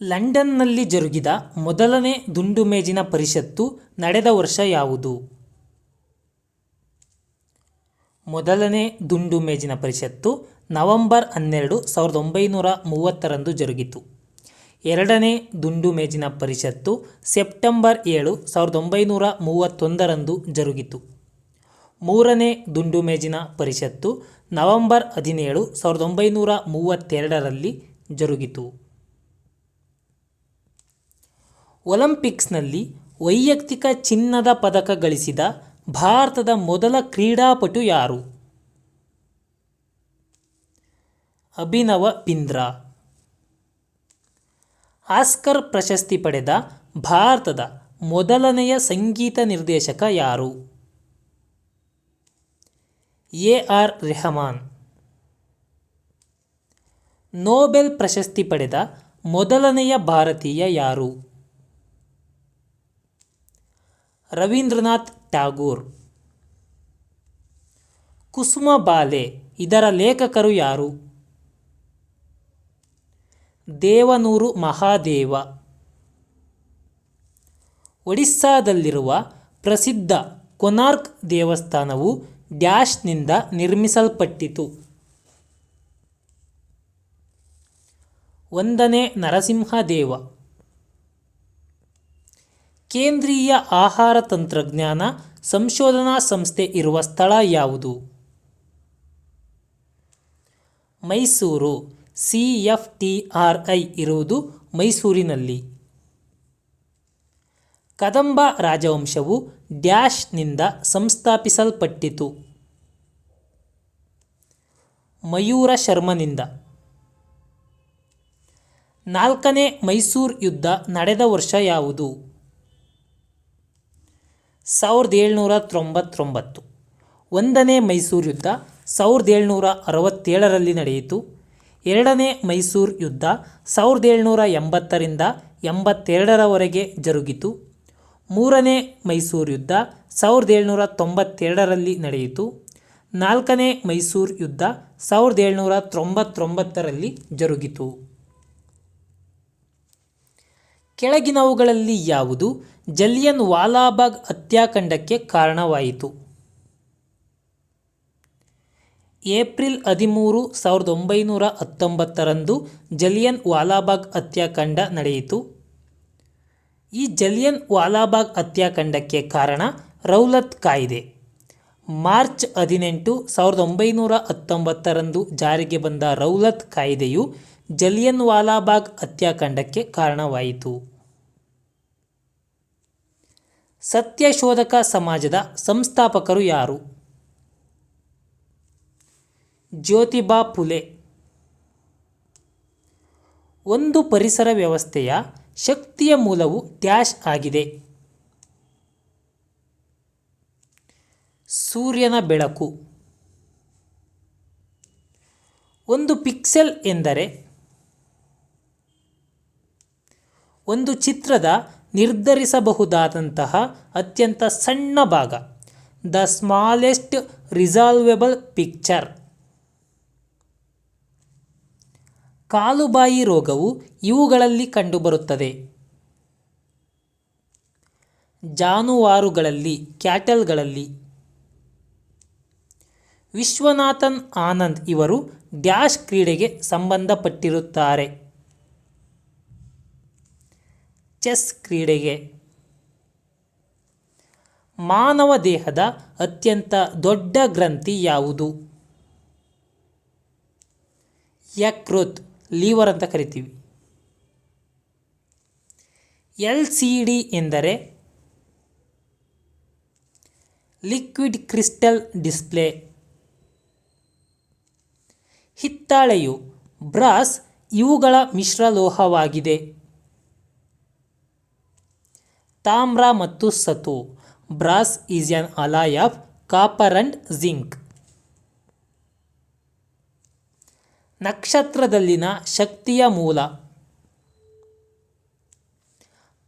ಲಂಡನ್ನಲ್ಲಿ ಜರುಗಿದ ಮೊದಲನೇ ದುಂಡುಮೇಜಿನ ಪರಿಷತ್ತು ನಡೆದ ವರ್ಷ ಯಾವುದು? ಮೊದಲನೇ ದುಂಡುಮೇಜಿನ ಪರಿಷತ್ತು ನವೆಂಬರ್ 12, 1930ರಂದು ಜರುಗಿತು. ಎರಡನೇ ದುಂಡುಮೇಜಿನ ಪರಿಷತ್ತು ಸೆಪ್ಟೆಂಬರ್ 7, 1931ರಂದು ಜರುಗಿತು. ಮೂರನೇ ದುಂಡುಮೇಜಿನ ಪರಿಷತ್ತು ನವೆಂಬರ್ 17, 1932ರಲ್ಲಿ ಜರುಗಿತು. ಒಲಿಂಪಿಕ್ಸ್ನಲ್ಲಿ ವೈಯಕ್ತಿಕ ಚಿನ್ನದ ಪದಕ ಗಳಿಸಿದ ಭಾರತದ ಮೊದಲ ಕ್ರೀಡಾಪಟು ಯಾರು? ಅಭಿನವ ಬಿಂದ್ರಾ. ಆಸ್ಕರ್ ಪ್ರಶಸ್ತಿ ಪಡೆದ ಭಾರತದ ಮೊದಲನೆಯ ಸಂಗೀತ ನಿರ್ದೇಶಕ ಯಾರು? ಎ.ಆರ್. ರೆಹಮಾನ್. ನೊಬೆಲ್ ಪ್ರಶಸ್ತಿ ಪಡೆದ ಮೊದಲನೆಯ ಭಾರತೀಯ ಯಾರು? ರವೀಂದ್ರನಾಥ್ ಟ್ಯಾಗೋರ್. ಕುಸುಮಬಾಲೆ ಇದರ ಲೇಖಕರು ಯಾರು? ದೇವನೂರು ಮಹಾದೇವ. ಒಡಿಸ್ಸಾದಲ್ಲಿರುವ ಪ್ರಸಿದ್ಧ ಕೊನಾರ್ಕ್ ದೇವಸ್ಥಾನವು ಡ್ಯಾಶ್ನಿಂದ ನಿರ್ಮಿಸಲ್ಪಟ್ಟಿತು? 1ನೇ ನರಸಿಂಹದೇವ. ಕೇಂದ್ರೀಯ ಆಹಾರ ತಂತ್ರಜ್ಞಾನ ಸಂಶೋಧನಾ ಸಂಸ್ಥೆ ಇರುವ ಸ್ಥಳ ಯಾವುದು? ಮೈಸೂರು. CFTRI ಇರುವುದು ಮೈಸೂರಿನಲ್ಲಿ. ಕದಂಬ ರಾಜವಂಶವು ಡ್ಯಾಶ್ನಿಂದ ಸಂಸ್ಥಾಪಿಸಲ್ಪಟ್ಟಿತು? ಮಯೂರ ಶರ್ಮನಿಂದ. 4ನೇ ಮೈಸೂರು ಯುದ್ಧ ನಡೆದ ವರ್ಷ ಯಾವುದು? 1799. 1ನೇ ಮೈಸೂರು ಯುದ್ಧ 1767ರಲ್ಲಿ ನಡೆಯಿತು. 2ನೇ ಮೈಸೂರು ಯುದ್ಧ 1780ರಿಂದ 82ರವರೆಗೆ ಜರುಗಿತು. 3ನೇ ಮೈಸೂರು ಯುದ್ಧ 1792ರಲ್ಲಿ ನಡೆಯಿತು. 4ನೇ ಮೈಸೂರು ಯುದ್ಧ 1799ರಲ್ಲಿ ಜರುಗಿತು. ಕೆಳಗಿನವುಗಳಲ್ಲಿ ಯಾವುದು ಜಲಿಯನ್ ವಾಲಾಬಾಗ್ ಹತ್ಯಾಕಾಂಡಕ್ಕೆ ಕಾರಣವಾಯಿತು? ಏಪ್ರಿಲ್ 13, 1919ರಂದು ಜಲಿಯನ್ ವಾಲಾಬಾಗ್ ಹತ್ಯಾಕಾಂಡ ನಡೆಯಿತು. ಈ ಜಲಿಯನ್ ವಾಲಾಬಾಗ್ ಹತ್ಯಾಕಾಂಡಕ್ಕೆ ಕಾರಣ ರೌಲತ್ ಕಾಯ್ದೆ. ಮಾರ್ಚ್ 18, 1919ರಂದು ಜಾರಿಗೆ ಬಂದ ರೌಲತ್ ಕಾಯ್ದೆಯು ಜಲಿಯನ್ ವಾಲಾಬಾಗ್ ಹತ್ಯಾಕಾಂಡಕ್ಕೆ ಕಾರಣವಾಯಿತು. ಸತ್ಯಶೋಧಕ ಸಮಾಜದ ಸಂಸ್ಥಾಪಕರು ಯಾರು? ಜ್ಯೋತಿಬಾ ಫುಲೆ. ಒಂದು ಪರಿಸರ ವ್ಯವಸ್ಥೆಯ ಶಕ್ತಿಯ ಮೂಲವು ಡ್ಯಾಶ್ ಆಗಿದೆ? ಸೂರ್ಯನ ಬೆಳಕು. ಒಂದು ಪಿಕ್ಸೆಲ್ ಎಂದರೆ ಒಂದು ಚಿತ್ರದ ನಿರ್ಧರಿಸಬಹುದಾದಂತಹ ಅತ್ಯಂತ ಸಣ್ಣ ಭಾಗ. The smallest resolvable picture. ಕಾಲುಬಾಯಿ ರೋಗವು ಇವುಗಳಲ್ಲಿ ಕಂಡುಬರುತ್ತದೆ? ಜಾನುವಾರುಗಳಲ್ಲಿ, ಕ್ಯಾಟಲ್ಗಳಲ್ಲಿ. ವಿಶ್ವನಾಥನ್ ಆನಂದ್ ಇವರು ಡ್ಯಾಶ್ ಕ್ರೀಡೆಗೆ ಸಂಬಂಧಪಟ್ಟಿರುತ್ತಾರೆ? ಚೆಸ್ ಕ್ರೀಡೆಗೆ. ಮಾನವ ದೇಹದ ಅತ್ಯಂತ ದೊಡ್ಡ ಗ್ರಂಥಿ ಯಾವುದು? ಯಕೃತ್, ಲಿವರ್ ಅಂತ ಕರಿತೀವಿ. LCD ಎಂದರೆ ಲಿಕ್ವಿಡ್ ಕ್ರಿಸ್ಟಲ್ ಡಿಸ್ಪ್ಲೇ. ಹಿತ್ತಾಳೆಯು ಬ್ರಾಸ್ ಇವುಗಳ ಮಿಶ್ರಲೋಹವಾಗಿದೆ. ತಾಮ್ರ ಮತ್ತು ಸತು. Brass is an alloy of copper and zinc. ನಕ್ಷತ್ರದಲ್ಲಿನ ಶಕ್ತಿಯ ಮೂಲ?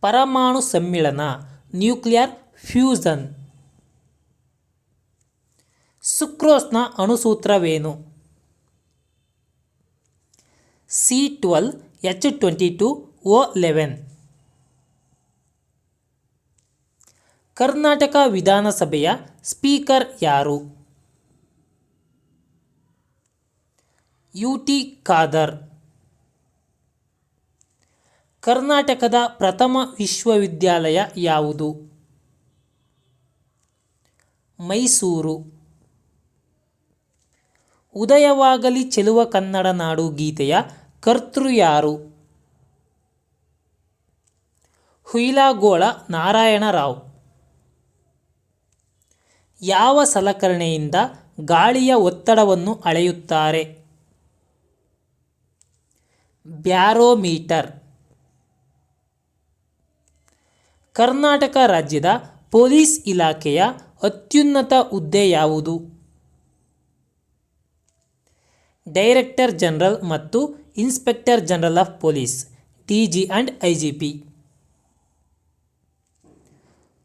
ಪರಮಾಣು ಸಮ್ಮಿಳನ, ನ್ಯೂಕ್ಲಿಯರ್ ಫ್ಯೂಸನ್. ಸುಕ್ರೋಸ್ನ ಅಣುಸೂತ್ರವೇನು? C12H22 O11. ಕರ್ನಾಟಕ ವಿಧಾನಸಭೆಯ ಸ್ಪೀಕರ್ ಯಾರು? UT ಖಾದರ್. ಕರ್ನಾಟಕದ ಪ್ರಥಮ ವಿಶ್ವವಿದ್ಯಾಲಯ ಯಾವುದು? ಮೈಸೂರು. ಉದಯವಾಗಲಿ ಚೆಲುವ ಕನ್ನಡ ನಾಡು ಗೀತೆಯ ಕರ್ತೃ ಯಾರು? ಹುಯಿಲಗೋಳ ನಾರಾಯಣರಾವ್. ಯಾವ ಸಲಕರಣೆಯಿಂದ ಗಾಳಿಯ ಒತ್ತಡವನ್ನು ಅಳೆಯುತ್ತಾರೆ? ಬ್ಯಾರೋಮೀಟರ್. ಕರ್ನಾಟಕ ರಾಜ್ಯದ ಪೊಲೀಸ್ ಇಲಾಖೆಯ ಅತ್ಯುನ್ನತ ಹುದ್ದೆ ಯಾವುದು? ಡೈರೆಕ್ಟರ್ ಜನರಲ್ ಮತ್ತು inspector general of police, DG and IGP.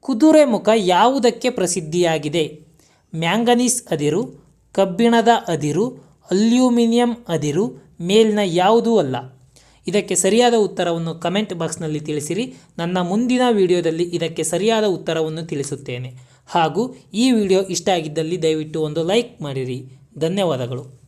Kudremukh ಯಾವುದಕ್ಕೆ ಪ್ರಸಿದ್ಧಿಯಾಗಿದೆ? ಮ್ಯಾಂಗನೀಸ್ ಅದಿರು, ಕಬ್ಬಿಣದ ಅದಿರು, ಅಲ್ಯೂಮಿನಿಯಂ ಅದಿರು, ಮೇಲಿನ ಯಾವುದೂ ಅಲ್ಲ. ಇದಕ್ಕೆ ಸರಿಯಾದ ಉತ್ತರವನ್ನು ಕಮೆಂಟ್ ಬಾಕ್ಸ್ನಲ್ಲಿ ತಿಳಿಸಿರಿ. ನನ್ನ ಮುಂದಿನ ವಿಡಿಯೋದಲ್ಲಿ ಇದಕ್ಕೆ ಸರಿಯಾದ ಉತ್ತರವನ್ನು ತಿಳಿಸುತ್ತೇನೆ. ಹಾಗೂ ಈ ವಿಡಿಯೋ ಇಷ್ಟ ಆಗಿದ್ದಲ್ಲಿ ದಯವಿಟ್ಟು ಒಂದು ಲೈಕ್ ಮಾಡಿರಿ. ಧನ್ಯವಾದಗಳು.